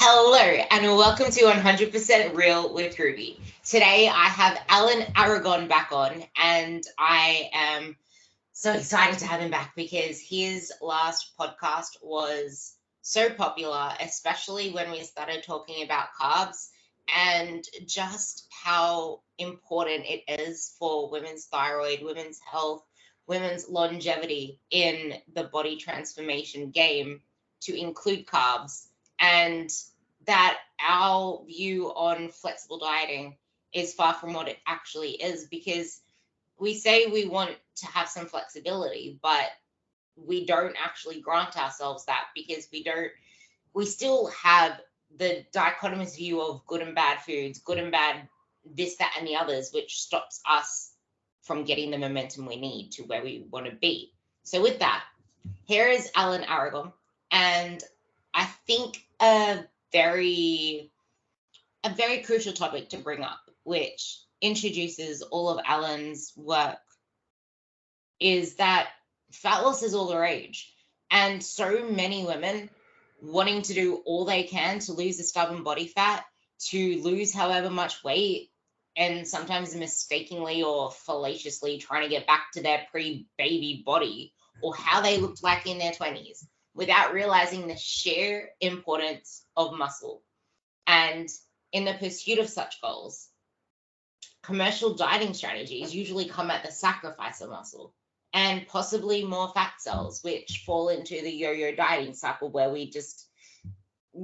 Hello and welcome to 100% Real with Ruby. Today I have Alan Aragon back on, and I am so excited to have him back because his last podcast was so popular, especially when we started talking about carbs and just how important it is for women's thyroid, women's health, women's longevity in the body transformation game to include carbs, and that our view on flexible dieting is far from what it actually is, because we say we want to have some flexibility, but we don't actually grant ourselves that because we still have the dichotomous view of good and bad foods, good and bad this, that, and the others, which stops us from getting the momentum we need to where we want to be. So with that, here is Alan Aragon, and I think a very crucial topic to bring up, which introduces all of Alan's work, is that fat loss is all the rage. And so many women wanting to do all they can to lose the stubborn body fat, to lose however much weight, and sometimes mistakenly or fallaciously trying to get back to their pre-baby body or how they looked like in their 20s, without realizing the sheer importance of muscle. And in the pursuit of such goals, commercial dieting strategies usually come at the sacrifice of muscle and possibly more fat cells, which fall into the yo-yo dieting cycle where we just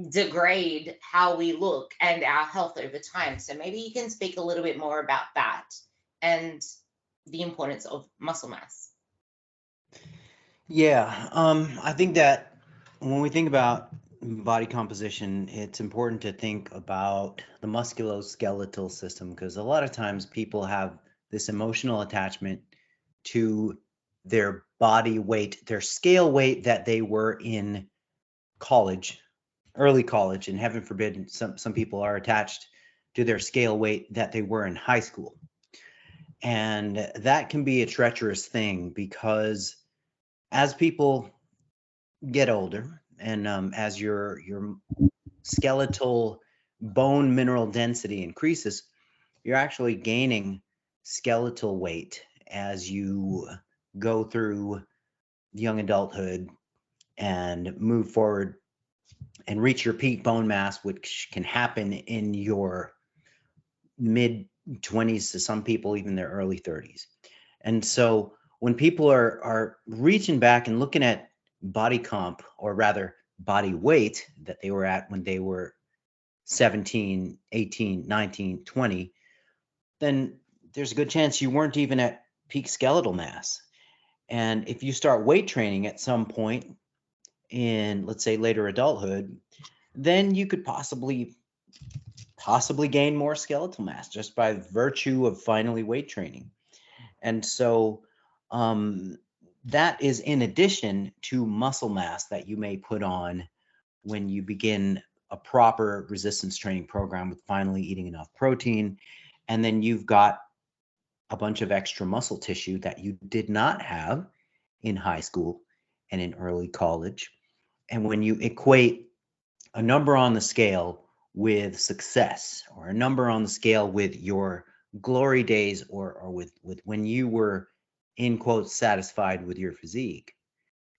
degrade how we look and our health over time. So maybe you can speak a little bit more about that and the importance of muscle mass. Yeah, I think that when we think about body composition, it's important to think about the musculoskeletal system, because a lot of times people have this emotional attachment to their body weight, their scale weight that they were in college, early college, and heaven forbid, some people are attached to their scale weight that they were in high school. And that can be a treacherous thing because as people get older and as your skeletal bone mineral density increases, you're actually gaining skeletal weight as you go through young adulthood and move forward and reach your peak bone mass, which can happen in your mid 20s to some people even their early 30s. And so when people are reaching back and looking at body comp, or rather body weight that they were at when they were 17, 18, 19, 20, then there's a good chance you weren't even at peak skeletal mass. And if you start weight training at some point in, let's say, later adulthood, then you could possibly gain more skeletal mass just by virtue of finally weight training. And so that is in addition to muscle mass that you may put on when you begin a proper resistance training program with finally eating enough protein. And then you've got a bunch of extra muscle tissue that you did not have in high school and in early college. And when you equate a number on the scale with success, or a number on the scale with your glory days, or with when you were in quotes satisfied with your physique,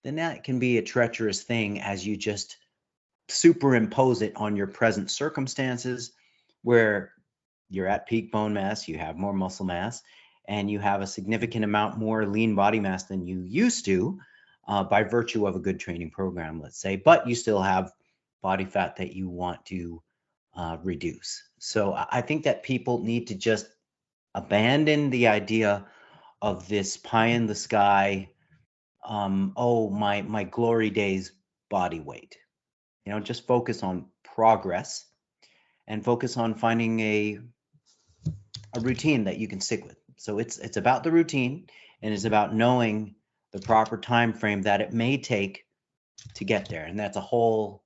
then that can be a treacherous thing as you just superimpose it on your present circumstances, where you're at peak bone mass, you have more muscle mass, and you have a significant amount more lean body mass than you used to by virtue of a good training program, let's say, but you still have body fat that you want to reduce. So I think that people need to just abandon the idea of this pie in the sky, oh, my glory days body weight. Just focus on progress and focus on finding a routine that you can stick with. So it's about the routine, and it's about knowing the proper time frame that it may take to get there. And that's a whole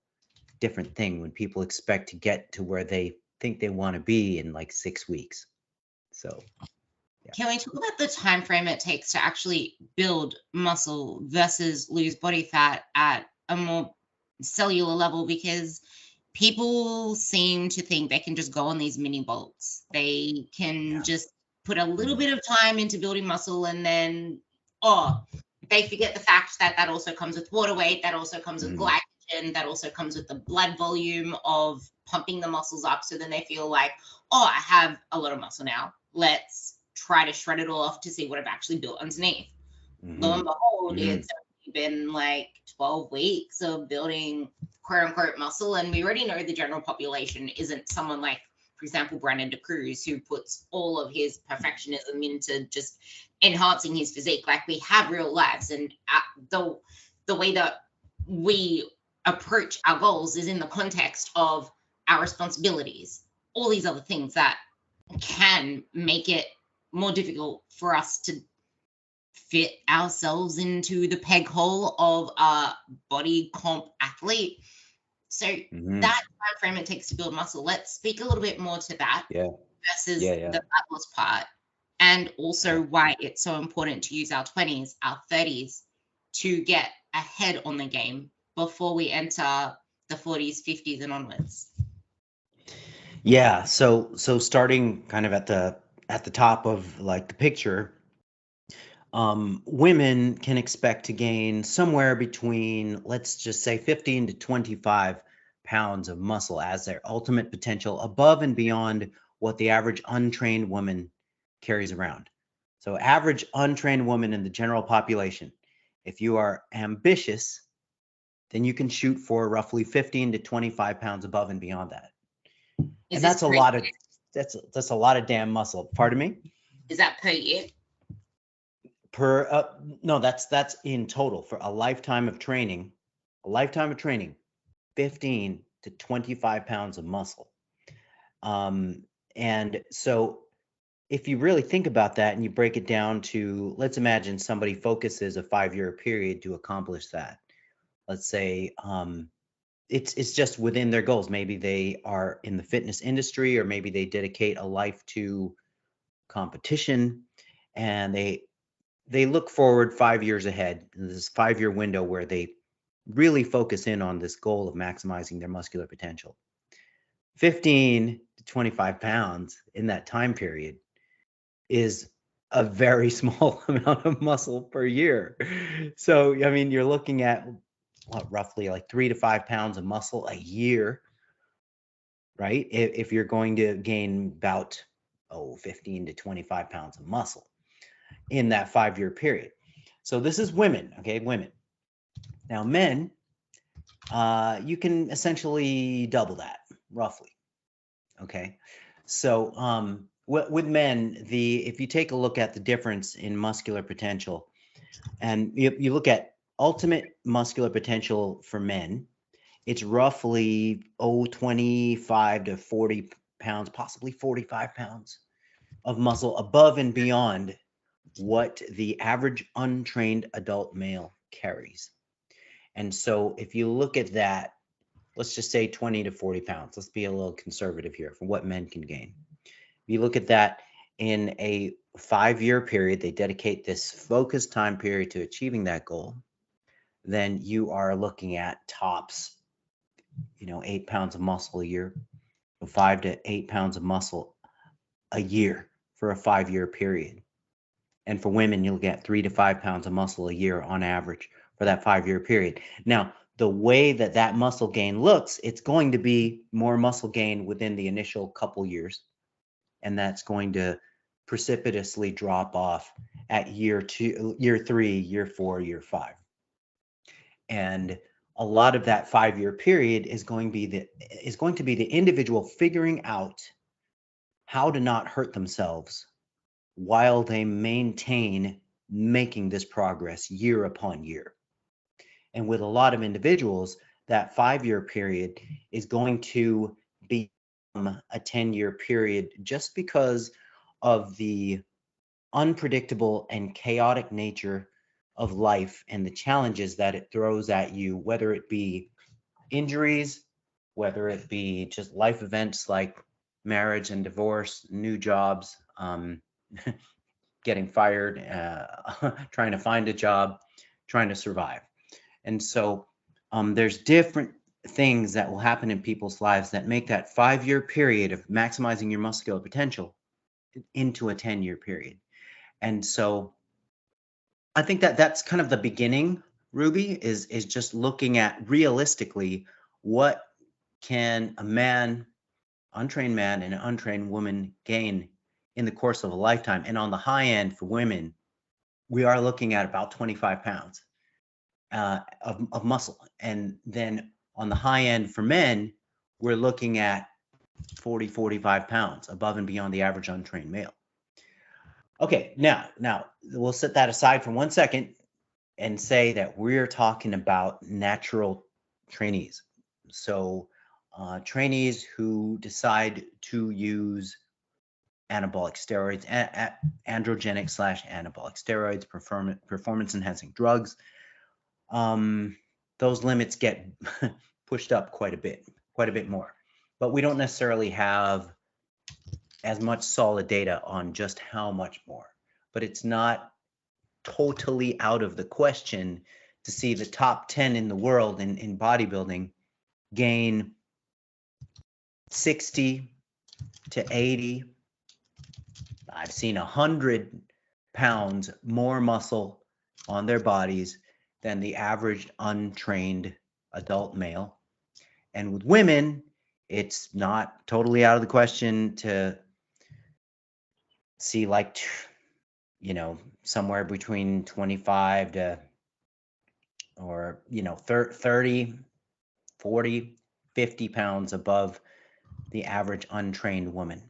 different thing when people expect to get to where they think they want to be in like 6 weeks. So Can we talk about the time frame it takes to actually build muscle versus lose body fat at a more cellular level? Because people seem to think they can just go on these mini bulks. They can just put a little bit of time into building muscle, and then, they forget the fact that that also comes with water weight, that also comes with glycogen, that also comes with the blood volume of pumping the muscles up. So then they feel like, I have a lot of muscle now. Let's try to shred it all off to see what I've actually built underneath. Lo and behold, it's been like 12 weeks of building quote unquote muscle, and we already know the general population isn't someone like, for example, Brandon DeCruz, who puts all of his perfectionism into just enhancing his physique. Like, we have real lives, and the way that we approach our goals is in the context of our responsibilities, all these other things that can make it more difficult for us to fit ourselves into the peg hole of a body comp athlete. So that time frame it takes to build muscle, let's speak a little bit more to that versus the fat loss part, and also why it's so important to use our 20s, our 30s to get ahead on the game before we enter the 40s, 50s, and onwards. Yeah. So starting kind of at the top of like the picture, women can expect to gain somewhere between, let's just say, 15 to 25 pounds of muscle as their ultimate potential, above and beyond what the average untrained woman carries around. So average untrained woman in the general population, if you are ambitious, then you can shoot for roughly 15 to 25 pounds above and beyond that. And that's a lot of that's a lot of damn muscle. Pardon me? Is that per year? No, that's in total for a lifetime of training. 15 to 25 pounds of muscle. And so if you really think about that and you break it down to, let's imagine somebody focuses a 5-year period to accomplish that. Let's say it's just within their goals. Maybe they are in the fitness industry, or maybe they dedicate a life to competition, and they look forward 5 years ahead in this 5-year window where they really focus in on this goal of maximizing their muscular potential. 15 to 25 pounds in that time period is a very small amount of muscle per year. So, I mean, you're looking at roughly like 3 to 5 pounds of muscle a year, right? If you're going to gain about 15 to 25 pounds of muscle in that 5-year period. So this is women, okay, women. Now men, you can essentially double that roughly, okay? So with men, if you take a look at the difference in muscular potential, and you look at ultimate muscular potential for men, it's roughly 25 to 40 pounds, possibly 45 pounds of muscle above and beyond what the average untrained adult male carries. And so if you look at that, let's just say 20 to 40 pounds. Let's be a little conservative here for what men can gain. If you look at that in a 5-year period, they dedicate this focused time period to achieving that goal, then you are looking at tops, 8 pounds of muscle a year, 5 to 8 pounds of muscle a year for a 5-year period. And for women, you'll get 3 to 5 pounds of muscle a year on average for that 5-year period. Now, the way that muscle gain looks, it's going to be more muscle gain within the initial couple years. And that's going to precipitously drop off at year 2, year 3, year 4, year 5. And a lot of that 5-year period is going to be the individual figuring out how to not hurt themselves while they maintain making this progress year upon year. And with a lot of individuals, that 5-year period is going to become a 10-year period just because of the unpredictable and chaotic nature of life and the challenges that it throws at you, whether it be injuries, whether it be just life events like marriage and divorce, new jobs, getting fired, trying to find a job, trying to survive. And so there's different things that will happen in people's lives that make that 5-year period of maximizing your muscular potential into a 10-year period. And so I think that that's kind of the beginning, Ruby, is just looking at realistically what can a man, untrained man and an untrained woman gain in the course of a lifetime. And on the high end for women, we are looking at about 25 pounds of muscle. And then on the high end for men, we're looking at 40, 45 pounds above and beyond the average untrained male. Okay, now we'll set that aside for 1 second and say that we're talking about natural trainees. So trainees who decide to use anabolic steroids, androgenic / anabolic steroids, performance enhancing drugs. Those limits get pushed up quite a bit more. But we don't necessarily have as much solid data on just how much more. But it's not totally out of the question to see the top 10 in the world in bodybuilding gain 60 to 80. I've seen 100 pounds more muscle on their bodies than the average untrained adult male. And with women, it's not totally out of the question to see like, somewhere between 25 to, or, 30, 40, 50 pounds above the average untrained woman.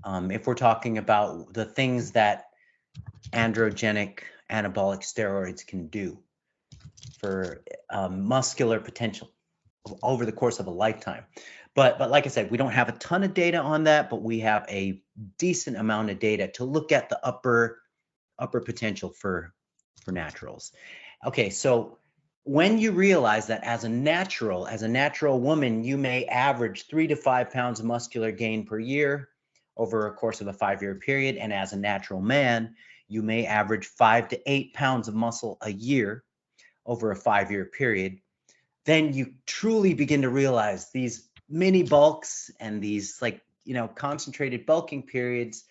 If we're talking about the things that androgenic anabolic steroids can do for muscular potential over the course of a lifetime. But like I said, we don't have a ton of data on that, but we have a decent amount of data to look at the upper potential for naturals. Okay, so when you realize that as a natural woman, you may average 3 to 5 pounds of muscular gain per year over a course of a 5-year period, and as a natural man, you may average 5 to 8 pounds of muscle a year over a 5-year period, then you truly begin to realize these mini bulks and these concentrated bulking periods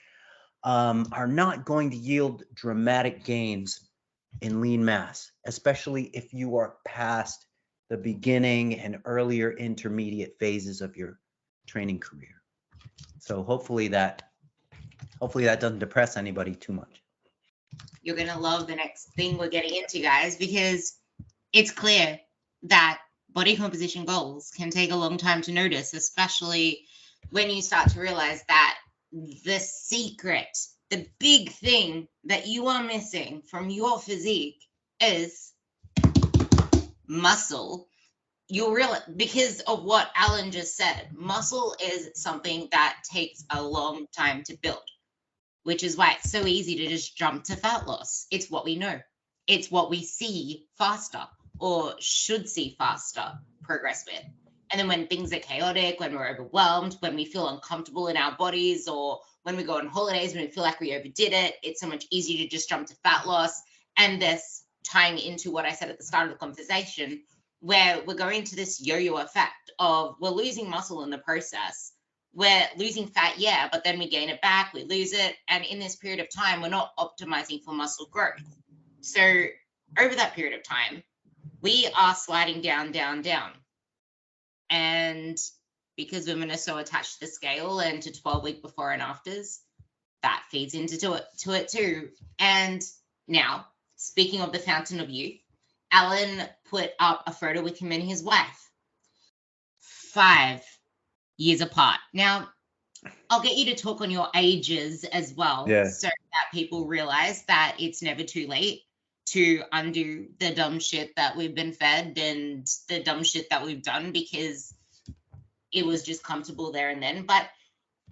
are not going to yield dramatic gains in lean mass, especially if you are past the beginning and earlier intermediate phases of your training career. So hopefully that doesn't depress anybody too much. You're going to love the next thing we're getting into, guys, because it's clear that body composition goals can take a long time to notice, especially when you start to realize that the secret, the big thing that you are missing from your physique is muscle. You'll realize, because of what Alan just said, muscle is something that takes a long time to build, which is why it's so easy to just jump to fat loss. It's what we know. It's what we see faster, or should see faster progress with. And then when things are chaotic, when we're overwhelmed, when we feel uncomfortable in our bodies, or when we go on holidays, when we feel like we overdid it, it's so much easier to just jump to fat loss. And this tying into what I said at the start of the conversation, where we're going to this yo-yo effect of we're losing muscle in the process. We're losing fat, yeah, but then we gain it back, we lose it. And in this period of time, we're not optimizing for muscle growth. So over that period of time, we are sliding down, down, down. And because women are so attached to the scale and to 12-week before and afters, that feeds into it too. And now, speaking of the fountain of youth, Alan put up a photo with him and his wife, 5 years apart. Now, I'll get you to talk on your ages as well, so that people realize that it's never too late to undo the dumb shit that we've been fed and the dumb shit that we've done because it was just comfortable there and then. But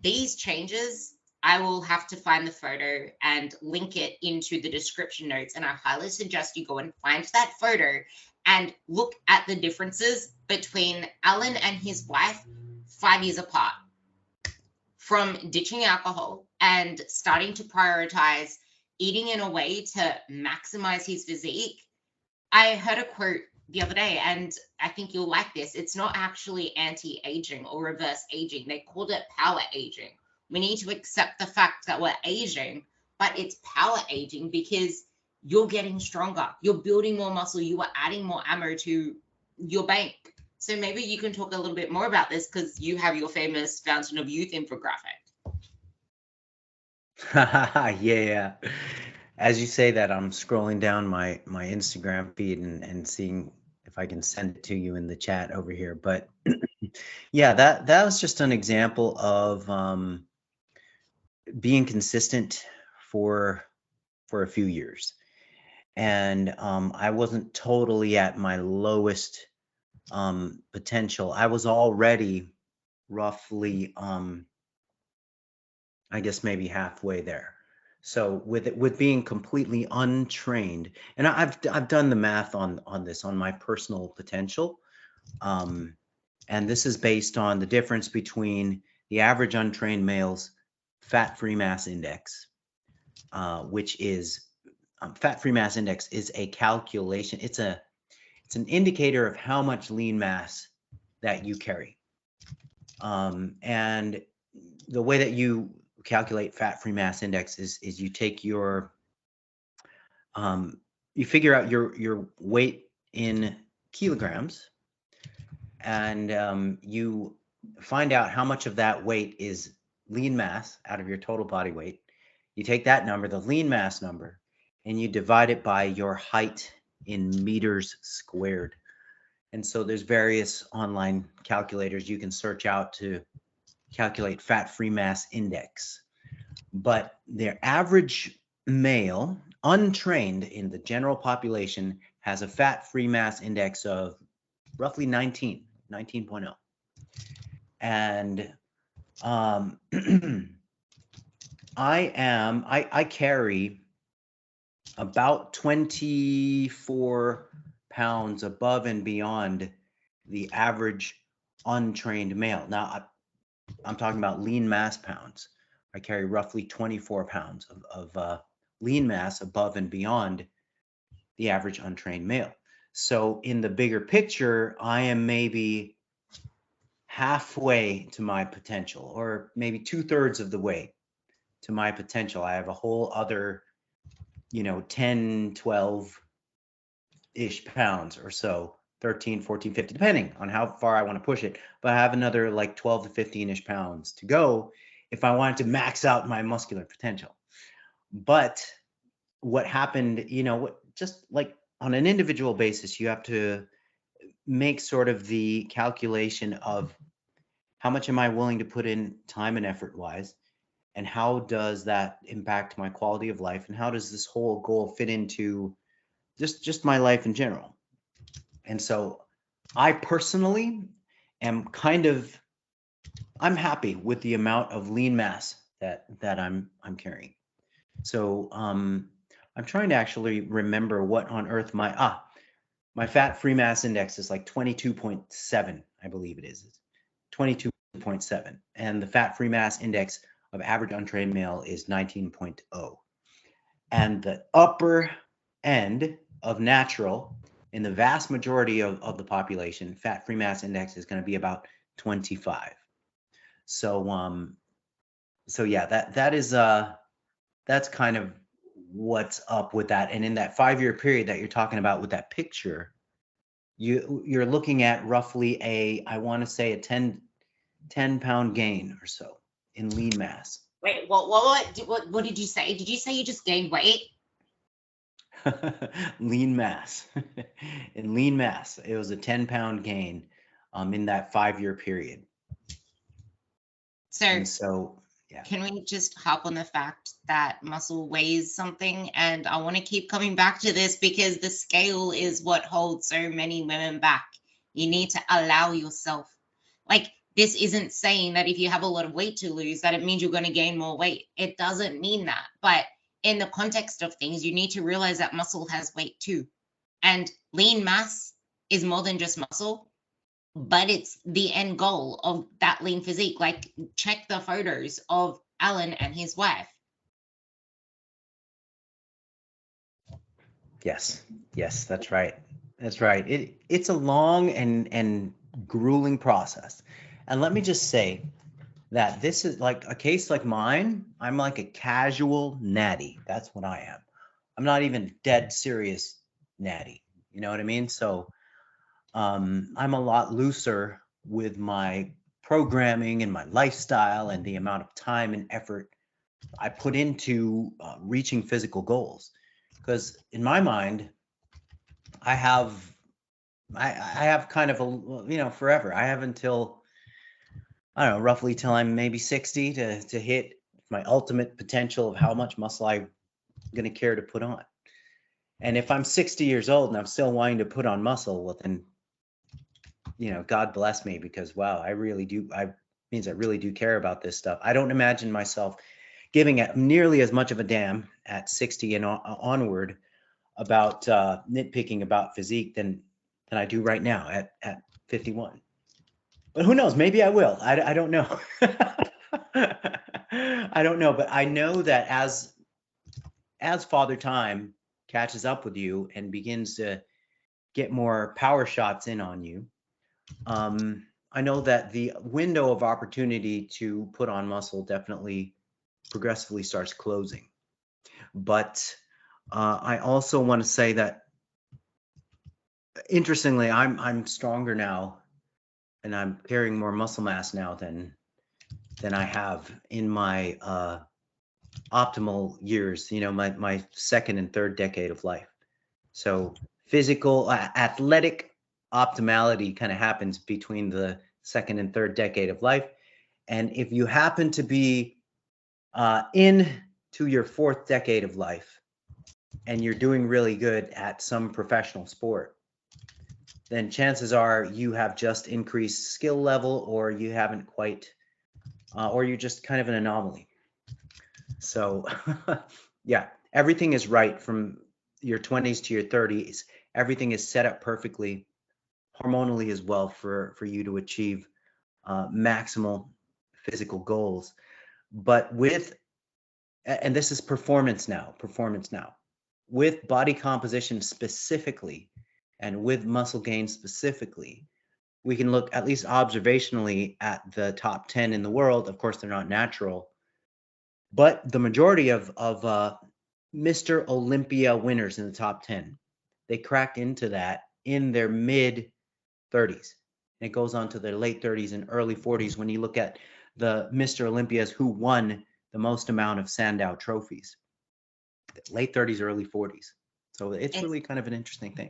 these changes, I will have to find the photo and link it into the description notes. And I highly suggest you go and find that photo and look at the differences between Alan and his wife 5 years apart. From ditching alcohol and starting to prioritize eating in a way to maximize his physique. I heard a quote the other day, and I think you'll like this. It's not actually anti-aging or reverse aging. They called it power aging. We need to accept the fact that we're aging, but it's power aging because you're getting stronger. You're building more muscle. You are adding more ammo to your bank. So maybe you can talk a little bit more about this because you have your famous Fountain of Youth infographic. Yeah. As you say that, I'm scrolling down my Instagram feed and seeing if I can send it to you in the chat over here. But yeah, that was just an example of being consistent for a few years. And I wasn't totally at my lowest potential. I was already roughly, I guess maybe halfway there. So with being completely untrained, and I've done the math on this on my personal potential, and this is based on the difference between the average untrained male's fat-free mass index, which is fat-free mass index is a calculation. It's an indicator of how much lean mass that you carry. And the way that you calculate fat-free mass index is you take your you figure out your weight in kilograms, and you find out how much of that weight is lean mass out of your total body weight. You take that number, the lean mass number, and you divide it by your height in meters squared. And so there's various online calculators you can search out to calculate fat-free mass index. But their average male, untrained in the general population, has a fat-free mass index of roughly 19.0. And I carry about 24 pounds above and beyond the average untrained male. Now, I'm talking about lean mass pounds. I carry roughly 24 pounds of lean mass above and beyond the average untrained male. So in the bigger picture, I am maybe halfway to my potential, or maybe 2/3 of the way to my potential. I have a whole other, 10, 12-ish pounds or so, 13, 14, 15, depending on how far I want to push it. But I have another like 12 to 15-ish pounds to go if I wanted to max out my muscular potential. But what happened, just like on an individual basis, you have to make sort of the calculation of how much am I willing to put in time and effort wise, and how does that impact my quality of life, and how does this whole goal fit into just my life in general. And so I personally am I'm happy with the amount of lean mass that I'm carrying. So I'm trying to actually remember what on earth my fat-free mass index is, like 22.7, I believe it is. 22.7, and the fat-free mass index of average untrained male is 19.0. And the upper end of natural in the vast majority of the population, fat-free mass index is going to be about 25. So yeah, that's kind of what's up with that. And in that 5-year period that you're talking about with that picture, you're looking at roughly I want to say a 10 pound gain or so in lean mass. Wait, what did you say? Did you say you just gained weight? Lean mass. In lean mass, it was a 10 pound gain in that 5-year period. So yeah. Can we just hop on the fact that muscle weighs something? And I want to keep coming back to this because the scale is what holds so many women back. You need to allow yourself. Like, this isn't saying that if you have a lot of weight to lose, that it means you're going to gain more weight. It doesn't mean that. But in the context of things, you need to realize that muscle has weight too. And lean mass is more than just muscle, but it's the end goal of that lean physique. Like, check the photos of Alan and his wife. Yes, that's right. That's right. It's a long and grueling process. And let me just say that this is like a case like mine. I'm like a casual natty. That's what I am. I'm not even dead serious natty. You know what I mean? So I'm a lot looser with my programming and my lifestyle and the amount of time and effort I put into reaching physical goals. Because in my mind, I have I have kind of a, forever. I have until, I don't know, roughly till I'm maybe 60 to hit my ultimate potential of how much muscle I'm going to care to put on. And if I'm 60 years old and I'm still wanting to put on muscle, well then, God bless me, because wow, I really do. I really do care about this stuff. I don't imagine myself giving it nearly as much of a damn at 60 and onward about nitpicking about physique than I do right now at 51. But who knows? Maybe I will. I don't know. I don't know, but I know that as Father Time catches up with you and begins to get more power shots in on you, I know that the window of opportunity to put on muscle definitely progressively starts closing. But I also want to say that, interestingly, I'm stronger now, and I'm carrying more muscle mass now than I have in my optimal years. My second and third decade of life. So physical, athletic optimality kind of happens between the second and third decade of life. And if you happen to be into your fourth decade of life and you're doing really good at some professional sport, then chances are you have just increased skill level, or you haven't quite, or you're just kind of an anomaly. So yeah, everything is right from your 20s to your 30s. Everything is set up perfectly, hormonally as well, for you to achieve maximal physical goals. But and this is performance now, with body composition specifically, and with muscle gain specifically, we can look at least observationally at the top 10 in the world. Of course, they're not natural, but the majority of Mr. Olympia winners in the top 10, they cracked into that in their mid 30s. And it goes on to their late 30s and early 40s when you look at the Mr. Olympias who won the most amount of Sandow trophies. Late 30s, early 40s. So it's really kind of an interesting thing.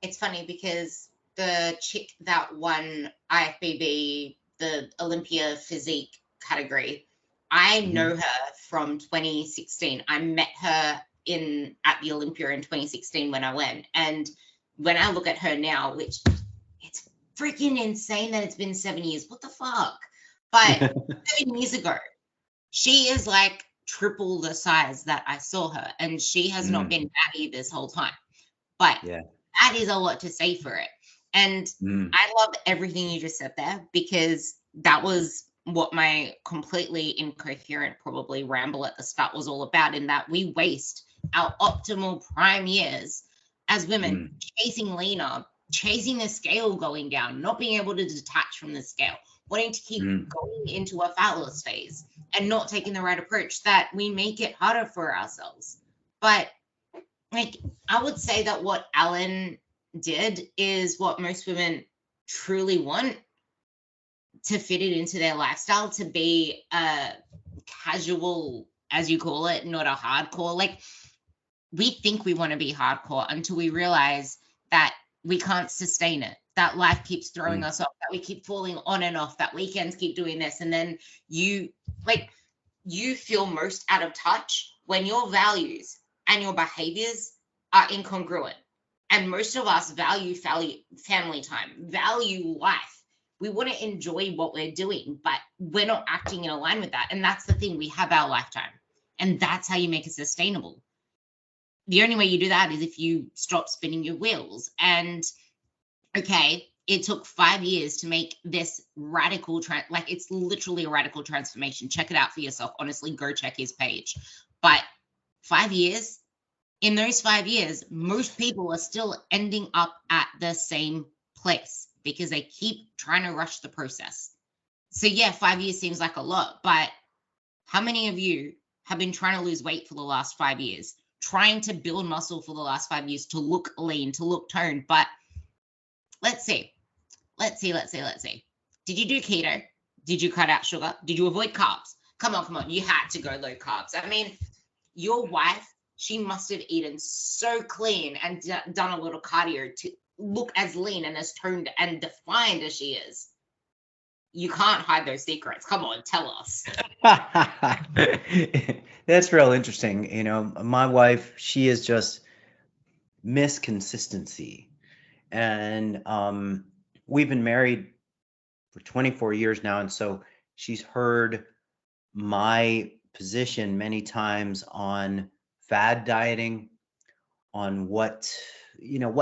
It's funny because the chick that won IFBB, the Olympia physique category, I know her from 2016. I met her at the Olympia in 2016 when I went. And when I look at her now, which it's freaking insane that it's been 7 years. What the fuck? But 7 years ago, she is like triple the size that I saw her. And she has not been batty this whole time. But that is a lot to say for it. And I love everything you just said there, because that was what my completely incoherent, probably ramble at the start was all about, in that we waste our optimal prime years as women chasing leaner, chasing the scale going down, not being able to detach from the scale, wanting to keep going into a phallus phase and not taking the right approach, that we make it harder for ourselves. But like, I would say that what Alan did is what most women truly want, to fit it into their lifestyle, to be a casual, as you call it, not a hardcore. Like, we think we want to be hardcore until we realize that we can't sustain it, that life keeps throwing us off, that we keep falling on and off, that weekends keep doing this. And then you feel most out of touch when your values and your behaviors are incongruent. And most of us value family time, value life. We want to enjoy what we're doing, but we're not acting in line with that. And that's the thing. We have our lifetime, and that's how you make it sustainable. The only way you do that is if you stop spinning your wheels. And okay, it took 5 years to make this radical, it's literally a radical transformation. Check it out for yourself. Honestly, go check his page. But 5 years, in those 5 years, most people are still ending up at the same place because they keep trying to rush the process. So yeah, 5 years seems like a lot, but how many of you have been trying to lose weight for the last 5 years, trying to build muscle for the last 5 years, to look lean, to look toned? But let's see. Did you do keto? Did you cut out sugar? Did you avoid carbs? Come on. You had to go low carbs. I mean, your wife, she must have eaten so clean and done a little cardio to look as lean and as toned and defined as she is. You can't hide those secrets. Come on, tell us. That's real interesting. You know, my wife, she is just Miss Consistency. And we've been married for 24 years now. And so she's heard my position many times on fad dieting, on what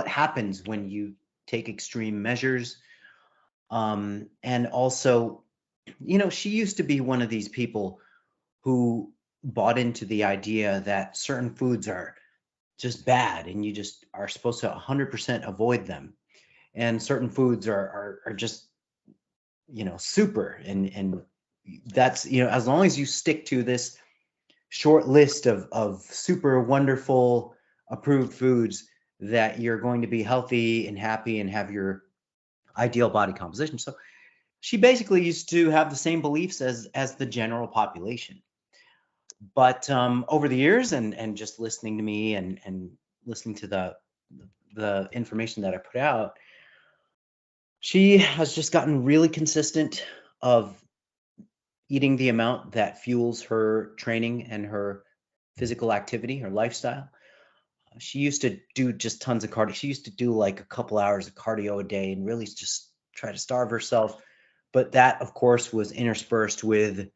happens when you take extreme measures. And also, she used to be one of these people who bought into the idea that certain foods are just bad and you just are supposed to 100% avoid them. And certain foods are just, super. And that's, as long as you stick to this short list of super wonderful approved foods, that you're going to be healthy and happy and have your ideal body composition. So she basically used to have the same beliefs as the general population. But over the years and just listening to me and listening to the information that I put out, she has just gotten really consistent of eating the amount that fuels her training and her physical activity, her lifestyle. She used to do just tons of cardio. She used to do like a couple hours of cardio a day and really just try to starve herself. But that, of course, was interspersed with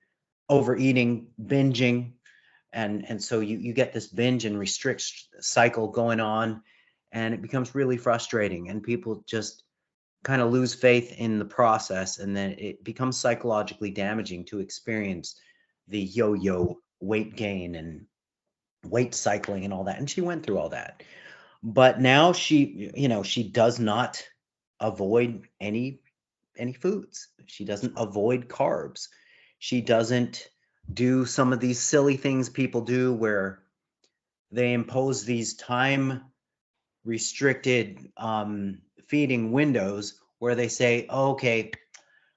overeating, binging. And so you get this binge and restrict cycle going on, and it becomes really frustrating. And people just kind of lose faith in the process. And then it becomes psychologically damaging to experience the yo-yo weight gain and weight cycling and all that. And she went through all that. But now she does not avoid any foods. She doesn't avoid carbs. She doesn't do some of these silly things people do where they impose these time restricted feeding windows where they say, oh, okay,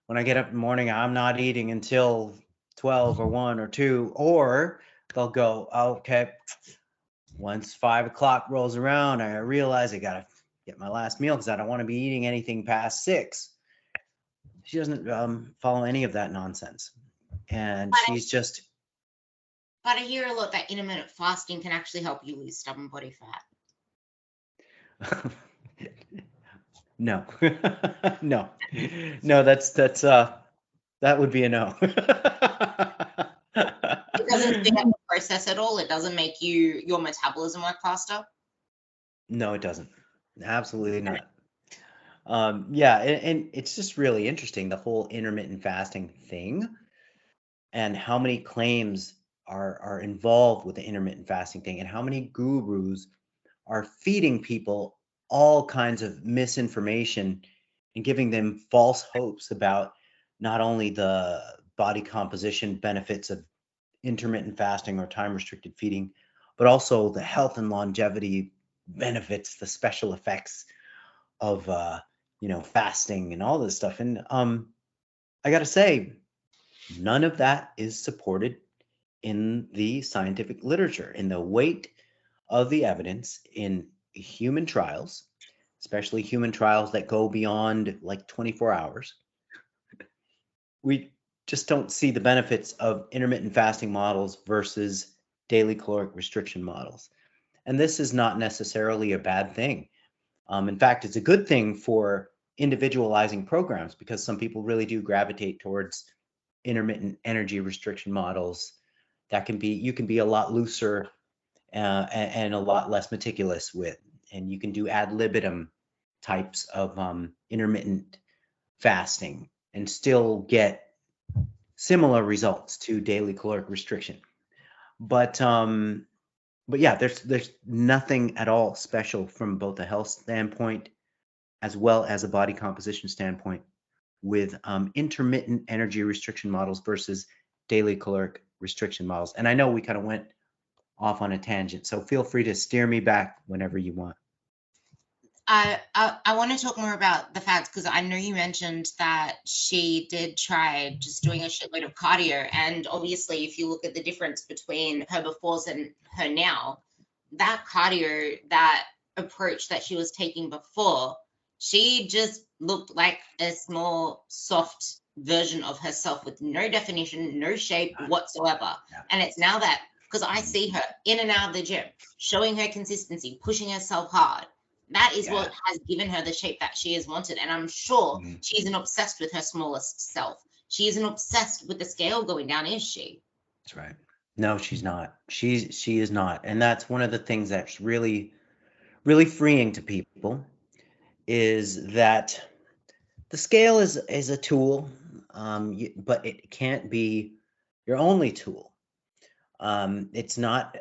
when I get up in the morning, I'm not eating until 12 or 1 or 2, or they'll go, oh, okay, once 5 o'clock rolls around, I realize I got to get my last meal because I don't want to be eating anything past 6. She doesn't follow any of that nonsense. And she's just. But I hear a lot that intermittent fasting can actually help you lose stubborn body fat. No, no, that's that would be a no. It doesn't speed up the process at all. It doesn't make your metabolism work faster. No, it doesn't. Absolutely not. Yeah, and it's just really interesting, the whole intermittent fasting thing, and how many claims are involved with the intermittent fasting thing, and how many gurus are feeding people all kinds of misinformation and giving them false hopes about not only the body composition benefits of intermittent fasting or time restricted feeding, but also the health and longevity benefits, the special effects of fasting and all this stuff. And I gotta say, none of that is supported in the scientific literature, in the weight of the evidence in human trials, especially human trials that go beyond like 24 hours. We just don't see the benefits of intermittent fasting models versus daily caloric restriction models. And this is not necessarily a bad thing. In fact, it's a good thing for individualizing programs, because some people really do gravitate towards intermittent energy restriction models that you can be a lot looser and a lot less meticulous with, and you can do ad libitum types of intermittent fasting and still get similar results to daily caloric restriction. But but yeah, there's nothing at all special from both a health standpoint as well as a body composition standpoint with intermittent energy restriction models versus daily caloric restriction models. And I know we kind of went off on a tangent, so feel free to steer me back whenever you want. I want to talk more about the fads, because I know you mentioned that she did try just doing a shitload of cardio, and obviously if you look at the difference between her befores and her now, that cardio, that approach that she was taking before, she just looked like a small soft version of herself with no definition, no shape whatsoever. Yeah. And it's now that, because I see her in and out of the gym showing her consistency, pushing herself hard, that is what has given her the shape that she has wanted. And I'm sure she isn't obsessed with her smallest self. She isn't obsessed with the scale going down, is she? That's right. No, she's not. She is not. And that's one of the things that's really, really freeing to people, is that the scale is a tool, but it can't be your only tool. It's not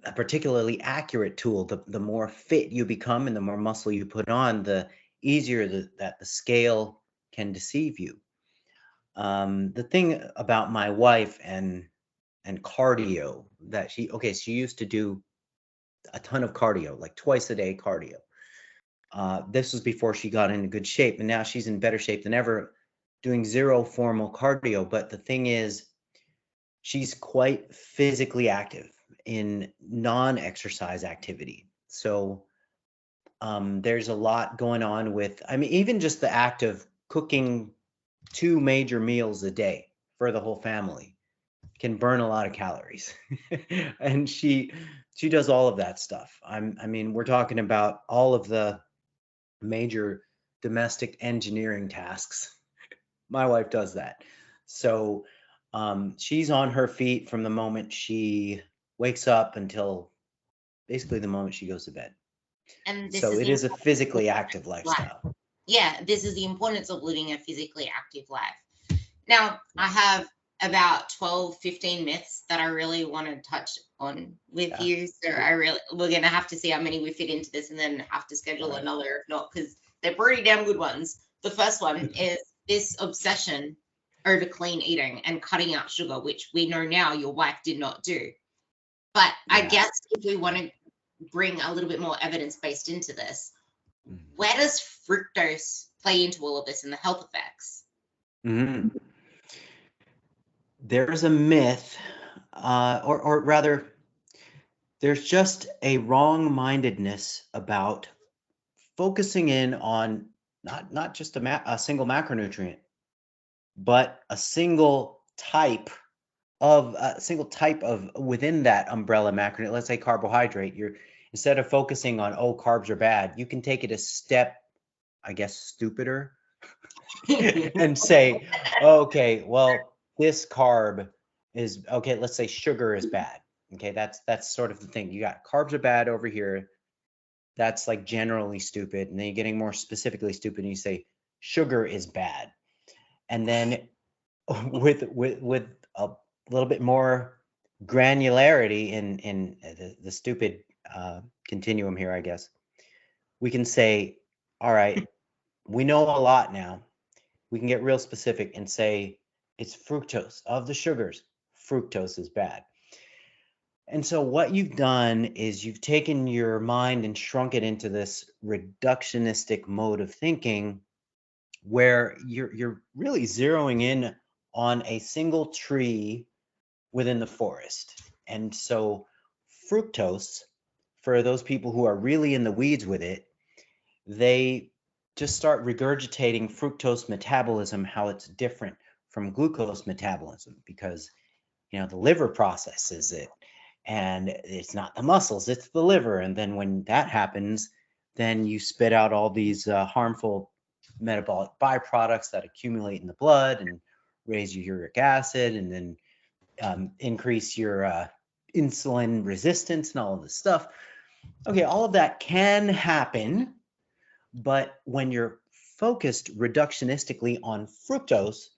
a particularly accurate tool. The more fit you become and the more muscle you put on, the easier that the scale can deceive you. The thing about my wife and cardio, that she used to do a ton of cardio, like twice a day cardio. This was before she got into good shape, and now she's in better shape than ever, doing zero formal cardio. But the thing is, she's quite physically active in non-exercise activity. So there's a lot going on with, I mean, even just the act of cooking 2 major meals a day for the whole family can burn a lot of calories. And she does all of that stuff. I mean, we're talking about all of the major domestic engineering tasks. My wife does that. So she's on her feet from the moment she wakes up until basically the moment she goes to bed. And this So is it is a physically active lifestyle. Yeah, this is the importance of living a physically active life. Now, I have about 12, 15 myths that I really want to touch on with you. So we're going to have to see how many we fit into this, and then have to schedule another if not, because they're pretty damn good ones. The first one is this obsession over clean eating and cutting out sugar, which we know now your wife did not do. But I guess if we want to bring a little bit more evidence based into this, where does fructose play into all of this and the health effects? There's a myth, or rather, there's just a wrong-mindedness about focusing in on not just a single macronutrient, but a single type of within that umbrella macronutrient. Let's say carbohydrate. You're, instead of focusing on, oh, carbs are bad, you can take it a step, I guess, stupider and say, okay, well, this carb is okay. Let's say sugar is bad. Okay, that's sort of the thing. You got carbs are bad over here. That's like generally stupid. And then you're getting more specifically stupid and you say sugar is bad. And then with a little bit more granularity in the stupid continuum here, I guess, we can say, all right, we know a lot now. We can get real specific and say it's fructose. Of the sugars, fructose is bad. And so what you've done is you've taken your mind and shrunk it into this reductionistic mode of thinking, where you're really zeroing in on a single tree within the forest. And so fructose, for those people who are really in the weeds with it, they just start regurgitating fructose metabolism, how it's different from glucose metabolism, because the liver processes it, and it's not the muscles, it's the liver. And then when that happens, then you spit out all these harmful metabolic byproducts that accumulate in the blood and raise your uric acid, and then increase your insulin resistance and all of this stuff. Okay, all of that can happen, but when you're focused reductionistically on fructose,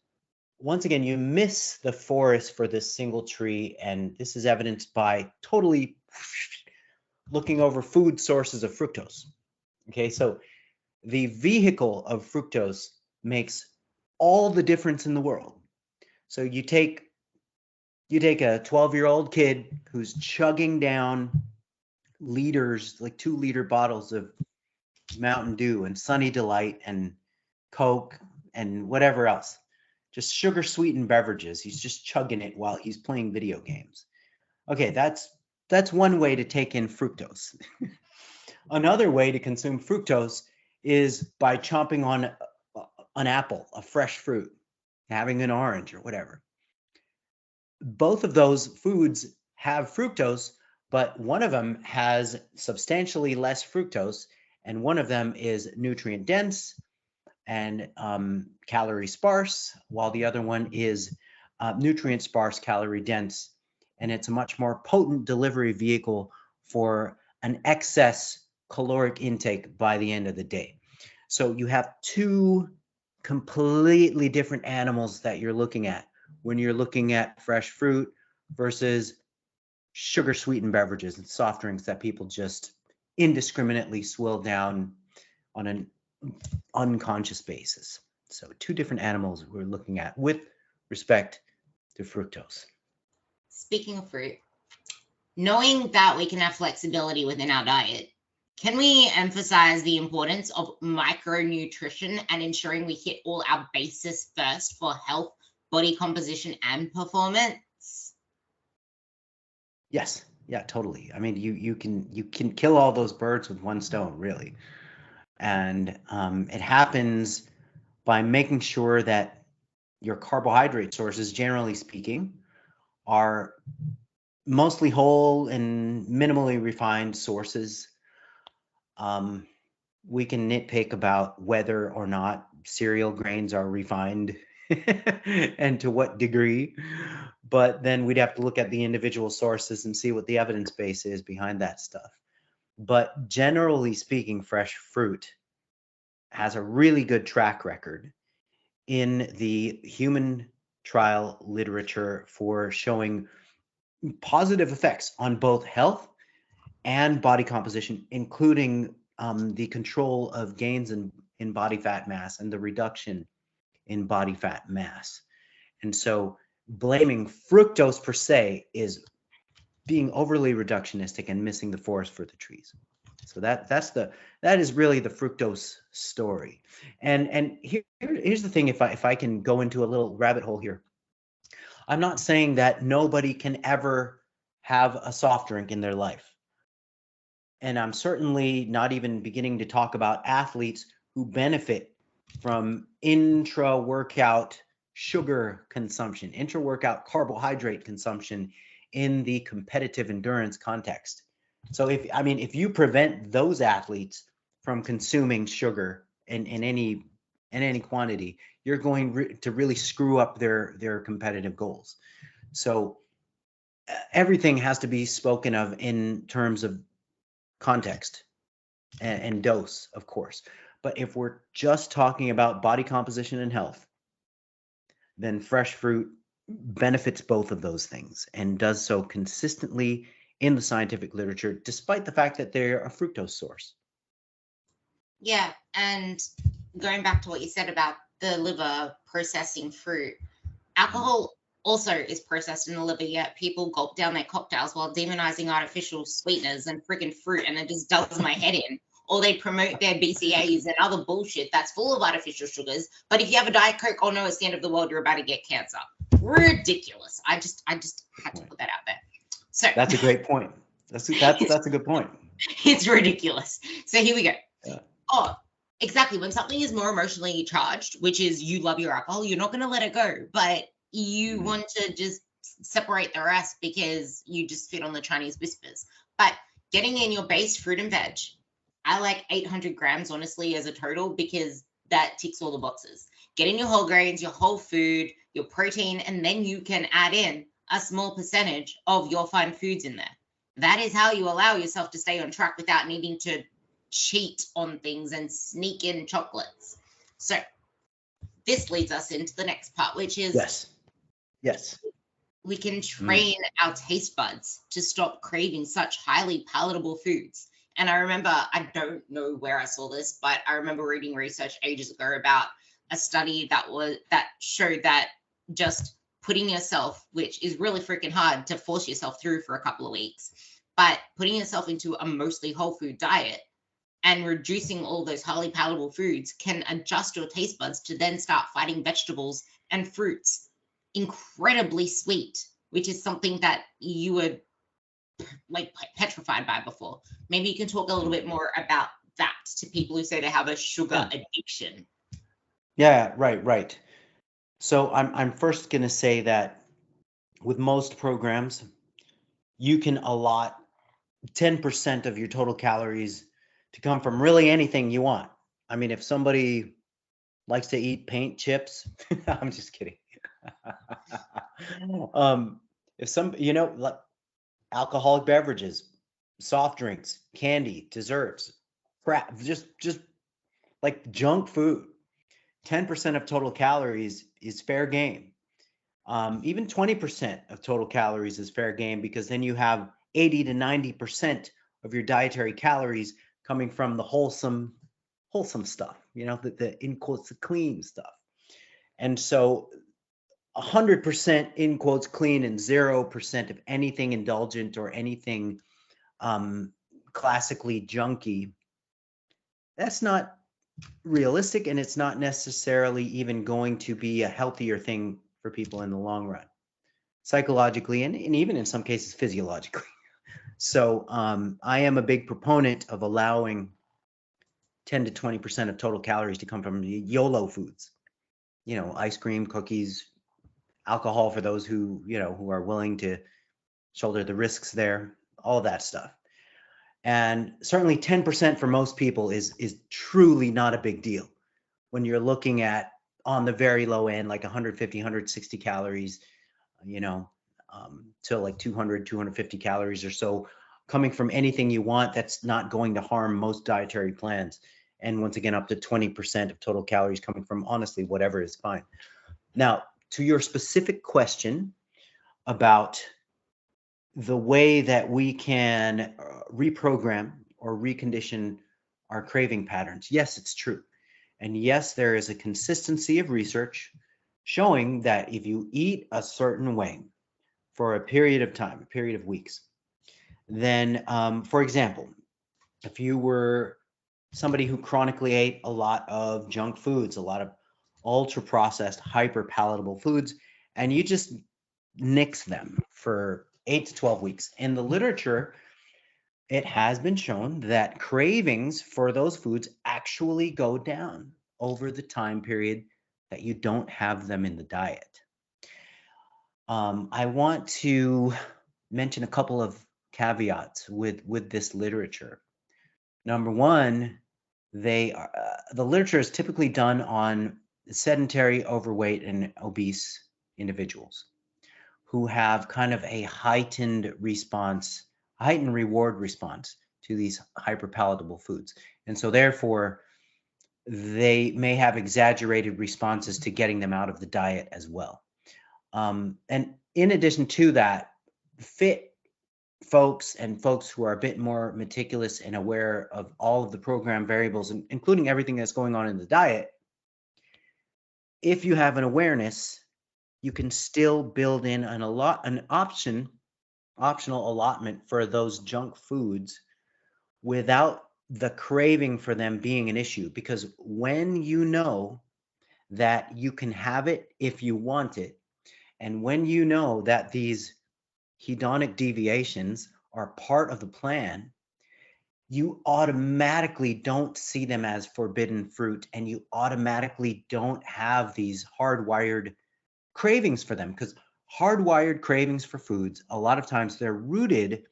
once again, you miss the forest for this single tree, and this is evidenced by totally looking over food sources of fructose. Okay, so the vehicle of fructose makes all the difference in the world. So you take a 12-year-old kid who's chugging down liters, like 2-liter bottles of Mountain Dew and Sunny Delight and Coke and whatever else, just sugar sweetened beverages. He's just chugging it while he's playing video games. Okay, that's one way to take in fructose. Another way to consume fructose is by chomping on an apple, a fresh fruit, having an orange or whatever. Both of those foods have fructose, but one of them has substantially less fructose, and one of them is nutrient dense and calorie sparse, while the other one is nutrient sparse, calorie dense, and it's a much more potent delivery vehicle for an excess caloric intake by the end of the day. So you have two completely different animals that you're looking at when you're looking at fresh fruit versus sugar sweetened beverages and soft drinks that people just indiscriminately swill down on an unconscious basis. So two different animals we're looking at with respect to fructose. Speaking of fruit, knowing that we can have flexibility within our diet, can we emphasize the importance of micronutrition and ensuring we hit all our bases first for health, body composition, and performance? Yes, yeah, totally. I mean, you can kill all those birds with one stone, really, and it happens by making sure that your carbohydrate sources, generally speaking, are mostly whole and minimally refined sources. We can nitpick about whether or not cereal grains are refined and to what degree, but then we'd have to look at the individual sources and see what the evidence base is behind that stuff. But generally speaking, fresh fruit has a really good track record in the human trial literature for showing positive effects on both health and body composition, including the control of gains in body fat mass and the reduction in body fat mass. And so blaming fructose per se is being overly reductionistic and missing the forest for the trees. So that is really the fructose story. And here's the thing, if I can go into a little rabbit hole here. I'm not saying that nobody can ever have a soft drink in their life. And I'm certainly not even beginning to talk about athletes who benefit from intra-workout sugar consumption, intra-workout carbohydrate consumption in the competitive endurance context. So if you prevent those athletes from consuming sugar in any quantity, you're going to really screw up their competitive goals. So everything has to be spoken of in terms of context and dose, of course. But if we're just talking about body composition and health, then fresh fruit benefits both of those things and does so consistently in the scientific literature, despite the fact that they're a fructose source. Yeah, and going back to what you said about the liver processing fruit, alcohol also is processed in the liver, yet people gulp down their cocktails while demonizing artificial sweeteners and friggin' fruit, and it just does my head in. Or they promote their BCAAs and other bullshit that's full of artificial sugars. But if you have a Diet Coke, oh no, it's the end of the world, you're about to get cancer. Ridiculous. I just had to put that out there. So that's a great point. That's a good point. It's ridiculous. So here we go. Yeah. Oh, exactly. When something is more emotionally charged, which is you love your alcohol, you're not going to let it go, but you want to just separate the rest because you just fit on the Chinese whispers. But getting in your base fruit and veg, I like 800 grams, honestly, as a total, because that ticks all the boxes. Get in your whole grains, your whole food, your protein, and then you can add in a small percentage of your fine foods in there. That is how you allow yourself to stay on track without needing to cheat on things and sneak in chocolates. So this leads us into the next part, which is Yes. we can train our taste buds to stop craving such highly palatable foods. And I remember, I don't know where I saw this, but I remember reading research ages ago about a study that showed that just putting yourself, which is really freaking hard to force yourself through for a couple of weeks, but putting yourself into a mostly whole food diet and reducing all those highly palatable foods can adjust your taste buds to then start finding vegetables and fruits incredibly sweet, which is something that you were like petrified by before. Maybe you can talk a little bit more about that to people who say they have a sugar addiction. Yeah, right. So I'm first going to say that with most programs, you can allot 10% of your total calories to come from really anything you want. I mean, if somebody likes to eat paint chips, I'm just kidding. If some, like alcoholic beverages, soft drinks, candy, desserts, crap, just like junk food, 10% of total calories is fair game. Even 20% of total calories is fair game, because then you have 80 to 90% of your dietary calories coming from the wholesome stuff, the in quotes, the clean stuff. And so 100% in quotes clean and 0% of anything indulgent or anything classically junky, that's not realistic, and it's not necessarily even going to be a healthier thing for people in the long run, psychologically and even in some cases physiologically. So I am a big proponent of allowing 10 to 20% of total calories to come from YOLO foods, ice cream, cookies, alcohol for those who are willing to shoulder the risks there, all that stuff. And certainly 10% for most people is truly not a big deal when you're looking at on the very low end, like 150, 160 calories, to like 200, 250 calories or so coming from anything you want that's not going to harm most dietary plans. And once again, up to 20% of total calories coming from honestly whatever is fine. Now, to your specific question about the way that we can reprogram or recondition our craving patterns, yes, it's true. And yes, there is a consistency of research showing that if you eat a certain way for a period of time, a period of weeks, then, for example, if you were somebody who chronically ate a lot of junk foods, a lot of ultra processed, hyper palatable foods, and you just nix them for 8 to 12 weeks. In the literature, it has been shown that cravings for those foods actually go down over the time period that you don't have them in the diet. I want to mention a couple of caveats with this literature. Number one, the literature is typically done on sedentary, overweight, and obese individuals who have kind of a heightened reward response to these hyperpalatable foods. And so therefore, they may have exaggerated responses to getting them out of the diet as well. And in addition to that, fit folks and folks who are a bit more meticulous and aware of all of the program variables, including everything that's going on in the diet, if you have an awareness, you can still build in an optional allotment for those junk foods without the craving for them being an issue. Because when you know that you can have it if you want it, and when you know that these hedonic deviations are part of the plan, you automatically don't see them as forbidden fruit, and you automatically don't have these hardwired cravings for them, because hardwired cravings for foods, a lot of times they're rooted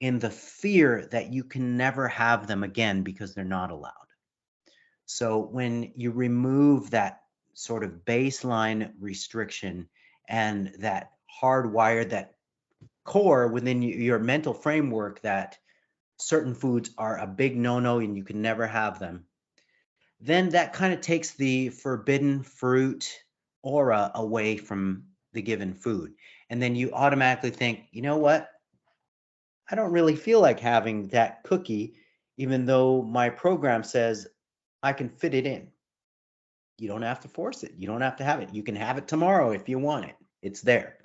in the fear that you can never have them again because they're not allowed. So when you remove that sort of baseline restriction and that hardwired, that core within your mental framework that certain foods are a big no-no and you can never have them, then that kind of takes the forbidden fruit aura away from the given food. And then you automatically think, you know what? I don't really feel like having that cookie, even though my program says I can fit it in. You don't have to force it. You don't have to have it. You can have it tomorrow if you want it. It's there.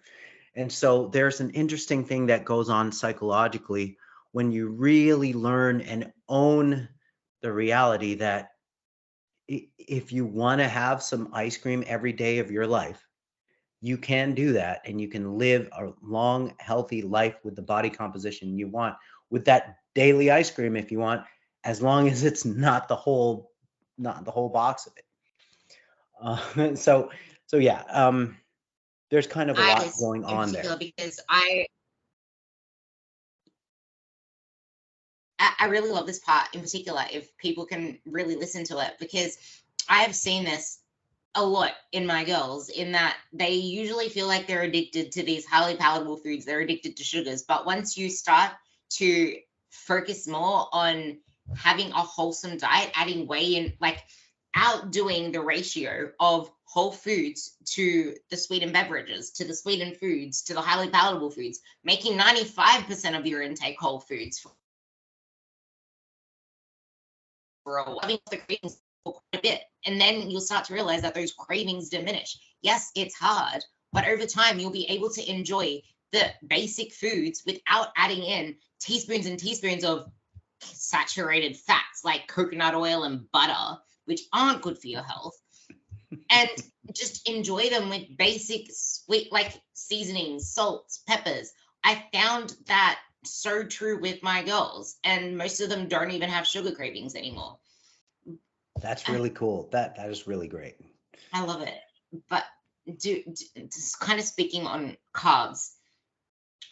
And so there's an interesting thing that goes on psychologically when you really learn and own the reality that if you want to have some ice cream every day of your life, you can do that and you can live a long, healthy life with the body composition you want with that daily ice cream if you want, as long as it's not the whole box of it. So yeah, there's kind of a I lot this going in on there. particular because I really love this part in particular if people can really listen to it, because I have seen this a lot in my girls, in that they usually feel like they're addicted to these highly palatable foods, they're addicted to sugars. But once you start to focus more on having a wholesome diet, adding whey in, like outdoing the ratio of whole foods to the sweetened beverages, to the sweetened foods, to the highly palatable foods, making 95% of your intake whole foods for a while, having the cravings for quite a bit. And then you'll start to realize that those cravings diminish. Yes, it's hard, but over time, you'll be able to enjoy the basic foods without adding in teaspoons and teaspoons of saturated fats like coconut oil and butter, which aren't good for your health. And just enjoy them with basic sweet, like seasonings, salts, peppers. I found that so true with my girls, and most of them don't even have sugar cravings anymore. That's really cool. That is really great. I love it. But just kind of speaking on carbs,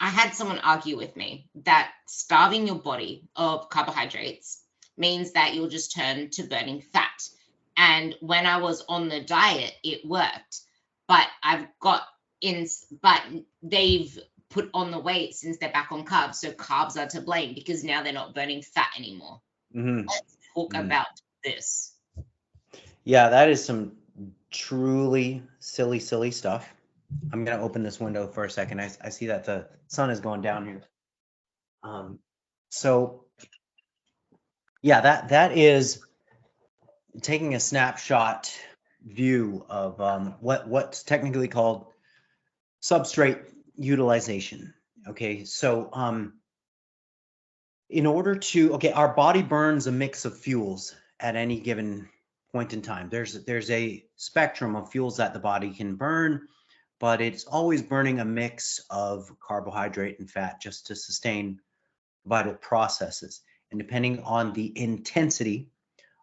I had someone argue with me that starving your body of carbohydrates means that you'll just turn to burning fat. And when I was on the diet, it worked. But but they've put on the weight since they're back on carbs. So carbs are to blame because now they're not burning fat anymore. Mm-hmm. Let's talk Mm-hmm. about this. Yeah, that is some truly silly stuff. I'm gonna open this window for a second. I see that the sun is going down here. So yeah, that is taking a snapshot view of what's technically called substrate utilization. Okay, so in order to, okay, our body burns a mix of fuels at any given point in time. There's a spectrum of fuels that the body can burn, but it's always burning a mix of carbohydrate and fat just to sustain vital processes. And depending on the intensity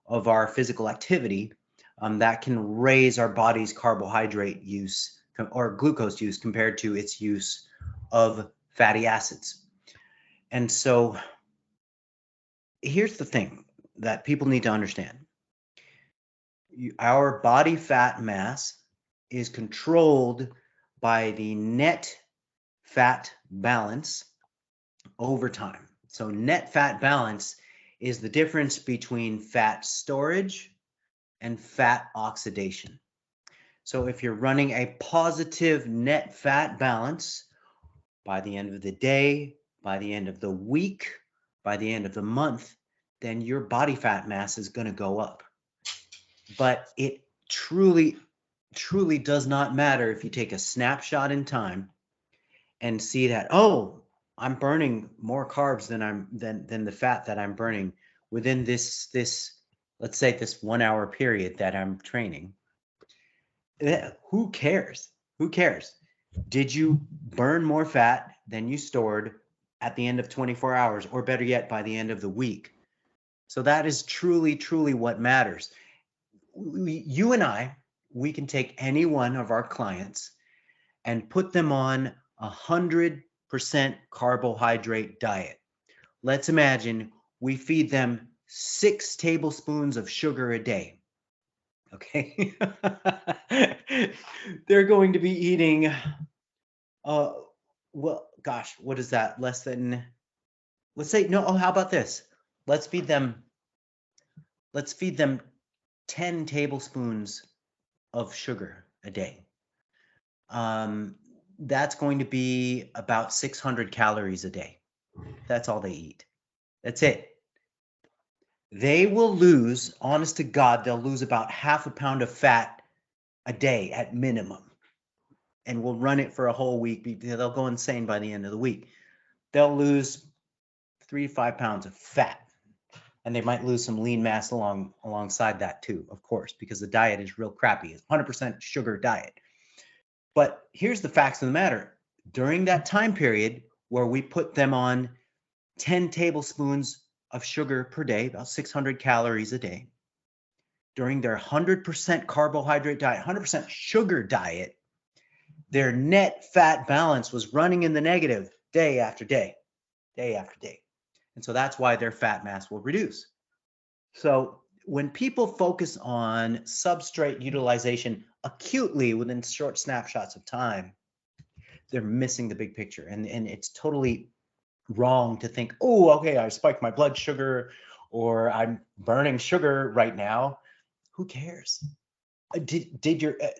of our physical activity, that can raise our body's carbohydrate use or glucose use compared to its use of fatty acids. And so here's the thing that people need to understand. Our body fat mass is controlled by the net fat balance over time. So net fat balance is the difference between fat storage and fat oxidation. So if you're running a positive net fat balance, by the end of the day, by the end of the week, by the end of the month, then your body fat mass is going to go up. But it truly does not matter if you take a snapshot in time and see that, oh, I'm burning more carbs than the fat that I'm burning within this let's say this 1 hour period that I'm training. Who cares? Who cares? Did you burn more fat than you stored at the end of 24 hours, or better yet, by the end of the week? So that is truly what matters. You and I, we can take any one of our clients and put them on 100% carbohydrate diet. Let's imagine we feed them 6 tablespoons of sugar a day. Okay. They're going to be eating, well, gosh, what is that? Less than, let's say, no, oh, how about this? Let's feed them 10 tablespoons of sugar a day. That's going to be about 600 calories a day. That's all they eat. That's it. They will lose, honest to God, they'll lose about half a pound of fat a day at minimum. And we'll run it for a whole week. They'll go insane by the end of the week. They'll lose 3 to 5 pounds of fat. And they might lose some lean mass alongside that too, of course, because the diet is real crappy. It's 100% sugar diet. But here's the facts of the matter. During that time period where we put them on 10 tablespoons of sugar per day, about 600 calories a day, during their 100% carbohydrate diet, 100% sugar diet, their net fat balance was running in the negative day after day, day after day. And so that's why their fat mass will reduce. So when people focus on substrate utilization acutely within short snapshots of time, they're missing the big picture. And it's totally wrong to think, oh, okay, I spiked my blood sugar or I'm burning sugar right now. Who cares?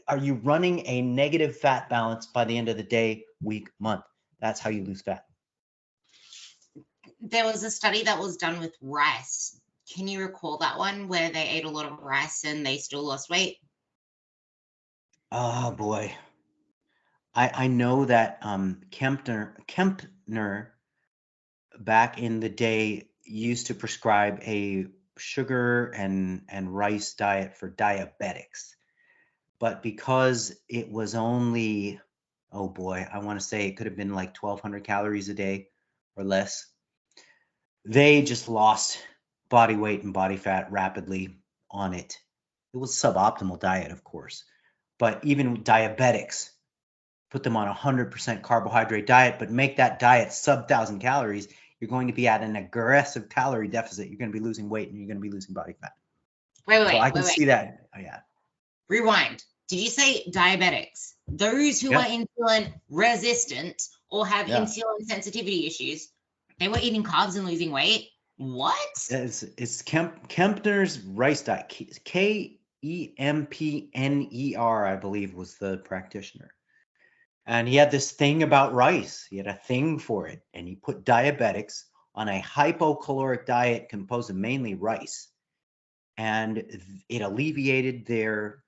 Are you running a negative fat balance by the end of the day, week, month? That's how you lose fat. There was a study that was done with rice. Can you recall that one where they ate a lot of rice and they still lost weight? Oh boy. I know that Kempner back in the day used to prescribe a sugar and rice diet for diabetics. But because it was only, oh boy, I want to say it could have been like 1,200 calories a day or less, they just lost body weight and body fat rapidly on it. It was suboptimal diet, of course. But even diabetics, put them on a 100% carbohydrate diet, but make that diet sub 1,000 calories, you're going to be at an aggressive calorie deficit. You're going to be losing weight and you're going to be losing body fat. So I can see that. Oh, yeah. Rewind. Did you say diabetics? Those who are insulin resistant or have insulin sensitivity issues, they were eating carbs and losing weight? What? It's Kempner's rice diet. Kempner, I believe, was the practitioner. And he had this thing about rice. He had a thing for it. And he put diabetics on a hypocaloric diet composed of mainly rice. And it alleviated their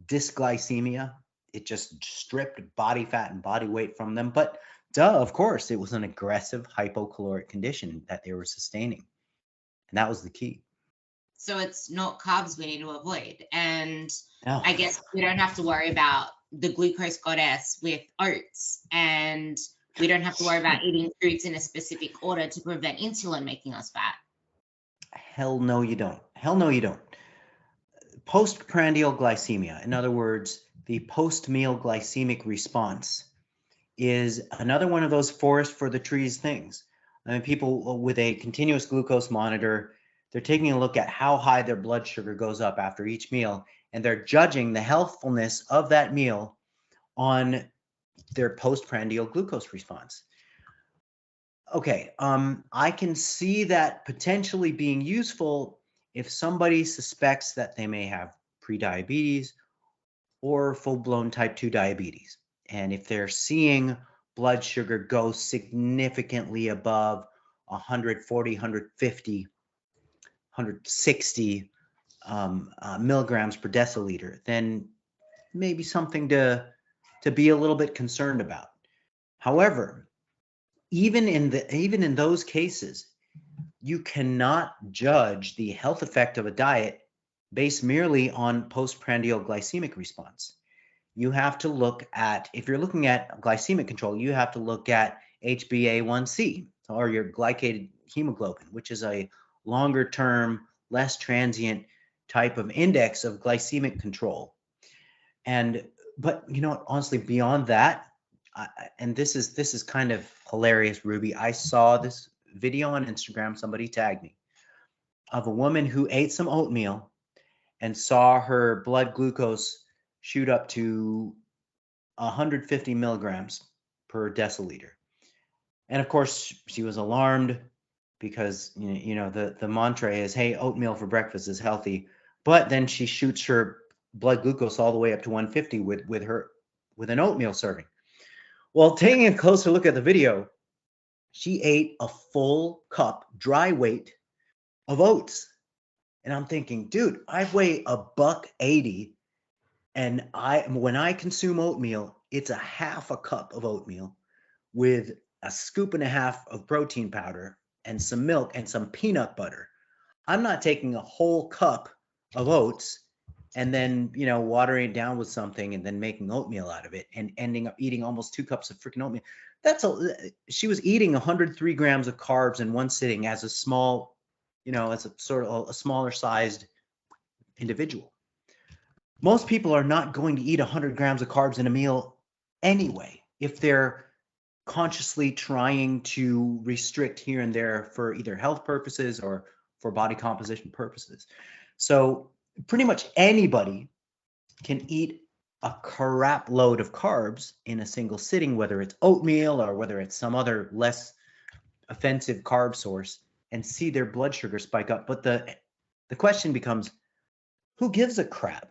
dysglycemia. It just stripped body fat and body weight from them. But of course, it was an aggressive hypocaloric condition that they were sustaining. And that was the key. So it's not carbs we need to avoid. And I guess we don't have to worry about the glucose goddess with oats. And we don't have to worry about eating foods in a specific order to prevent insulin making us fat. Hell no, you don't. Hell no, you don't. Postprandial glycemia, in other words, the post-meal glycemic response, is another one of those forest for the trees things. I mean, people with a continuous glucose monitor, they're taking a look at how high their blood sugar goes up after each meal, and they're judging the healthfulness of that meal on their postprandial glucose response. Okay, I can see that potentially being useful if somebody suspects that they may have prediabetes or full-blown type 2 diabetes. And if they're seeing blood sugar go significantly above 140, 150, 160 milligrams per deciliter, then maybe something to be a little bit concerned about. However, even in those cases, you cannot judge the health effect of a diet based merely on postprandial glycemic response. You have to look at, if you're looking at glycemic control, you have to look at HbA1c, or your glycated hemoglobin, which is a longer term, less transient type of index of glycemic control. But you know, honestly, beyond that, and this is kind of hilarious, Ruby. I saw this video on Instagram, somebody tagged me, of a woman who ate some oatmeal and saw her blood glucose shoot up to 150 milligrams per deciliter. And of course, she was alarmed because, you know, the mantra is, hey, oatmeal for breakfast is healthy. but then she shoots her blood glucose all the way up to 150 with an oatmeal serving. Well, taking a closer look at the video, she ate a full cup, dry weight of oats. And I'm thinking, dude, I weigh $180, and when I consume oatmeal, it's a half a cup of oatmeal with a scoop and a half of protein powder and some milk and some peanut butter. I'm not taking a whole cup of oats and then, watering it down with something and then making oatmeal out of it and ending up eating almost 2 cups of freaking oatmeal. She was eating 103 grams of carbs in one sitting as a small, as a sort of a smaller sized individual. Most people are not going to eat 100 grams of carbs in a meal anyway, if they're consciously trying to restrict here and there for either health purposes or for body composition purposes. So pretty much anybody can eat a crap load of carbs in a single sitting, whether it's oatmeal or whether it's some other less offensive carb source, and see their blood sugar spike up. But the question becomes, who gives a crap?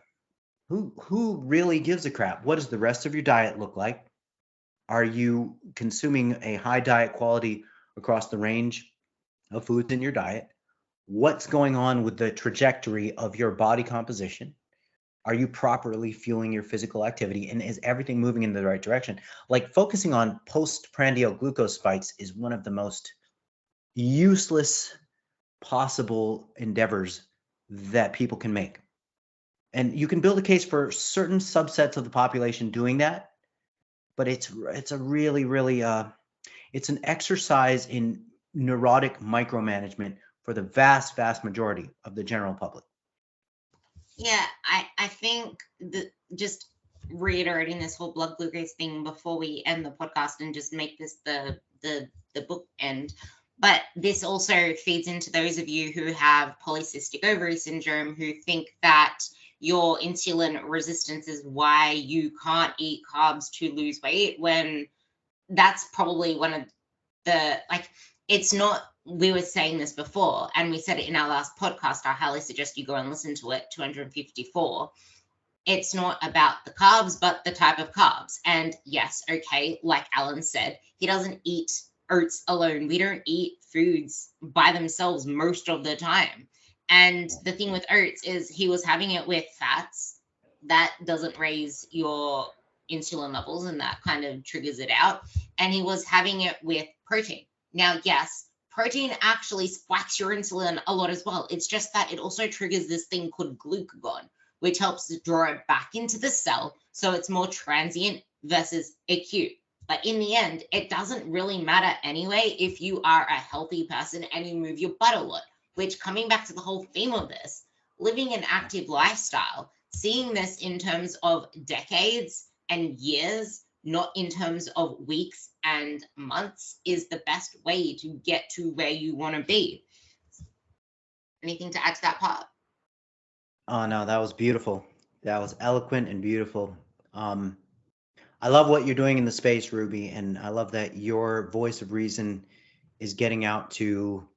Who really gives a crap? What does the rest of your diet look like? Are you consuming a high diet quality across the range of foods in your diet? What's going on with the trajectory of your body composition? Are you properly fueling your physical activity? And is everything moving in the right direction? Like, focusing on postprandial glucose spikes is one of the most useless possible endeavors that people can make. And you can build a case for certain subsets of the population doing that, but it's a really, really, it's an exercise in neurotic micromanagement for the vast, vast majority of the general public. Yeah, I think that, just reiterating this whole blood glucose thing before we end the podcast and just make this the book end, but this also feeds into those of you who have polycystic ovary syndrome, who think that your insulin resistance is why you can't eat carbs to lose weight, when that's probably one of the, like, it's not, we were saying this before, and we said it in our last podcast. I highly suggest you go and listen to it, 254. It's not about the carbs, but the type of carbs. And yes, okay, like Alan said, he doesn't eat oats alone. We don't eat foods by themselves most of the time. And the thing with oats is he was having it with fats. That doesn't raise your insulin levels, and that kind of triggers it out. And he was having it with protein. Now, yes, protein actually spikes your insulin a lot as well. It's just that it also triggers this thing called glucagon, which helps draw it back into the cell, so it's more transient versus acute. But in the end, it doesn't really matter anyway if you are a healthy person and you move your butt a lot, which, coming back to the whole theme of this, living an active lifestyle, seeing this in terms of decades and years, not in terms of weeks and months, is the best way to get to where you want to be. Anything to add to that part? Oh, no, that was beautiful. That was eloquent and beautiful. I love what you're doing in the space, Ruby, and I love that your voice of reason is getting out to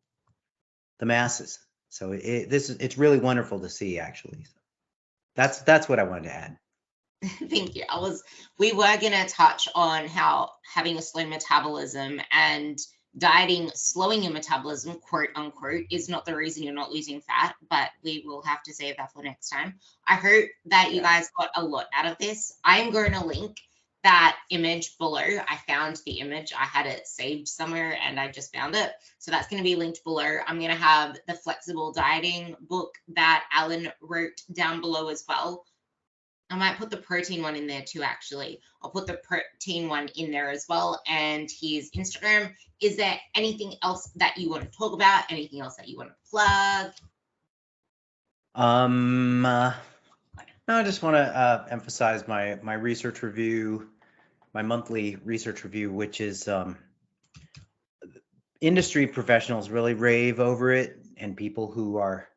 the masses. So it's really wonderful to see, actually. That's what I wanted to add. Thank you. We were going to touch on how having a slow metabolism and dieting, slowing your metabolism, quote unquote, is not the reason you're not losing fat, but we will have to save that for next time. I hope that you guys got a lot out of this. I'm going to link that image below. I found the image. I had it saved somewhere and I just found it. So that's going to be linked below. I'm going to have the flexible dieting book that Alan wrote down below as well. I might put the protein one in there too, actually. I'll put the protein one in there as well, and his Instagram. Is there anything else that you want to talk about? Anything else that you want to plug? No, I just want to emphasize my research review, my monthly research review, which is industry professionals really rave over it, and people who are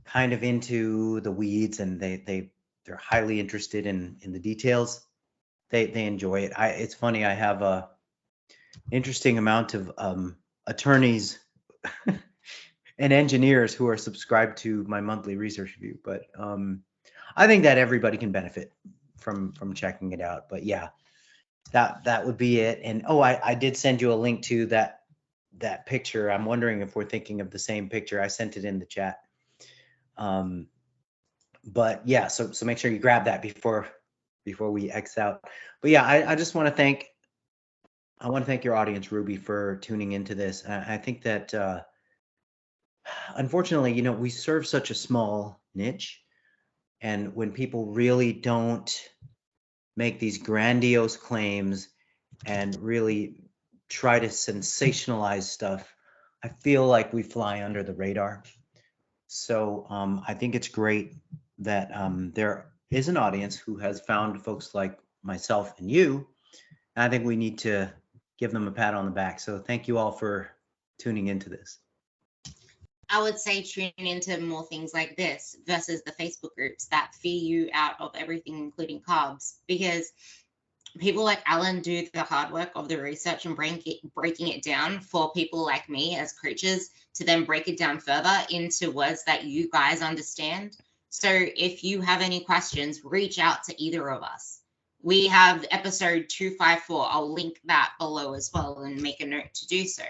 kind of into the weeds and they're highly interested in the details. They enjoy it. It's funny. I have a interesting amount of attorneys and engineers who are subscribed to my monthly research review. But I think that everybody can benefit from checking it out. But yeah, that would be it. And oh, I did send you a link to that picture. I'm wondering if we're thinking of the same picture. I sent it in the chat. But yeah, so make sure you grab that before we X out. But yeah, I just want to thank your audience, Ruby, for tuning into this. I think that unfortunately, you know, we serve such a small niche, and when people really don't make these grandiose claims and really try to sensationalize stuff, I feel like we fly under the radar. So I think it's great that there is an audience who has found folks like myself and you. And I think we need to give them a pat on the back. So thank you all for tuning into this. I would say tune into more things like this versus the Facebook groups that fear you out of everything, including carbs, because people like Alan do the hard work of the research and breaking it down for people like me as coaches to then break it down further into words that you guys understand. So if you have any questions, reach out to either of us. We have episode 254. I'll link that below as well and make a note to do so.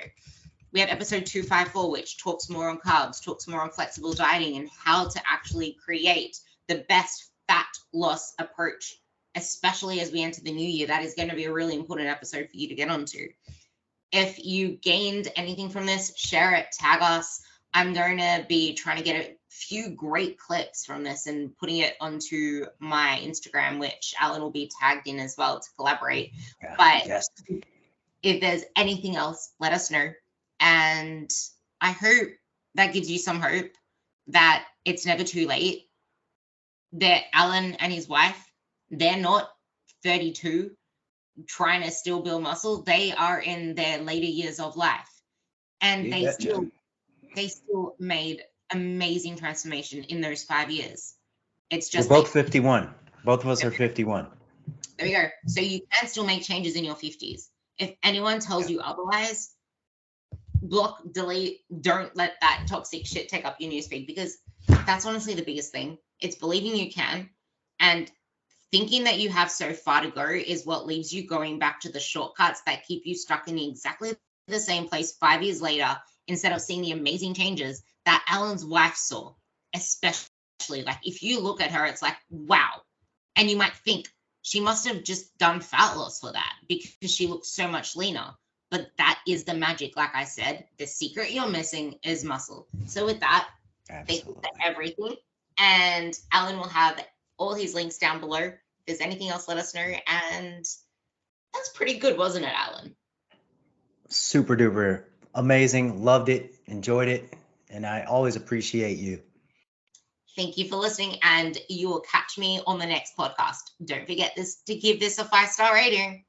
We have episode 254, which talks more on carbs, talks more on flexible dieting and how to actually create the best fat loss approach, especially as we enter the new year. That is going to be a really important episode for you to get onto. If you gained anything from this, share it, tag us. I'm going to be trying to get a few great clips from this and putting it onto my Instagram, which Alan will be tagged in as well to collaborate. Yeah, but yes. If there's anything else, let us know. And I hope that gives you some hope that it's never too late, that Alan and his wife, they're not 32 trying to still build muscle. They are in their later years of life, and they still made amazing transformation in those 5 years. It's just we're both 51. Both of us are 51. There we go. So you can still make changes in your 50s. If anyone tells you otherwise, block, delete, don't let that toxic shit take up your newsfeed, because that's honestly the biggest thing. It's believing you can, and thinking that you have so far to go is what leaves you going back to the shortcuts that keep you stuck in exactly the same place 5 years later, instead of seeing the amazing changes that Alan's wife saw. Especially, like, if you look at her, it's like, wow. And you might think she must have just done fat loss for that because she looks so much leaner. But that is the magic. Like I said, the secret you're missing is muscle. So with that, Absolutely. thank you for everything. And Alan will have all his links down below. If there's anything else, let us know. And that's pretty good, wasn't it, Alan? Super duper amazing. Loved it. Enjoyed it. And I always appreciate you. Thank you for listening, and you will catch me on the next podcast. Don't forget to give this a 5-star rating.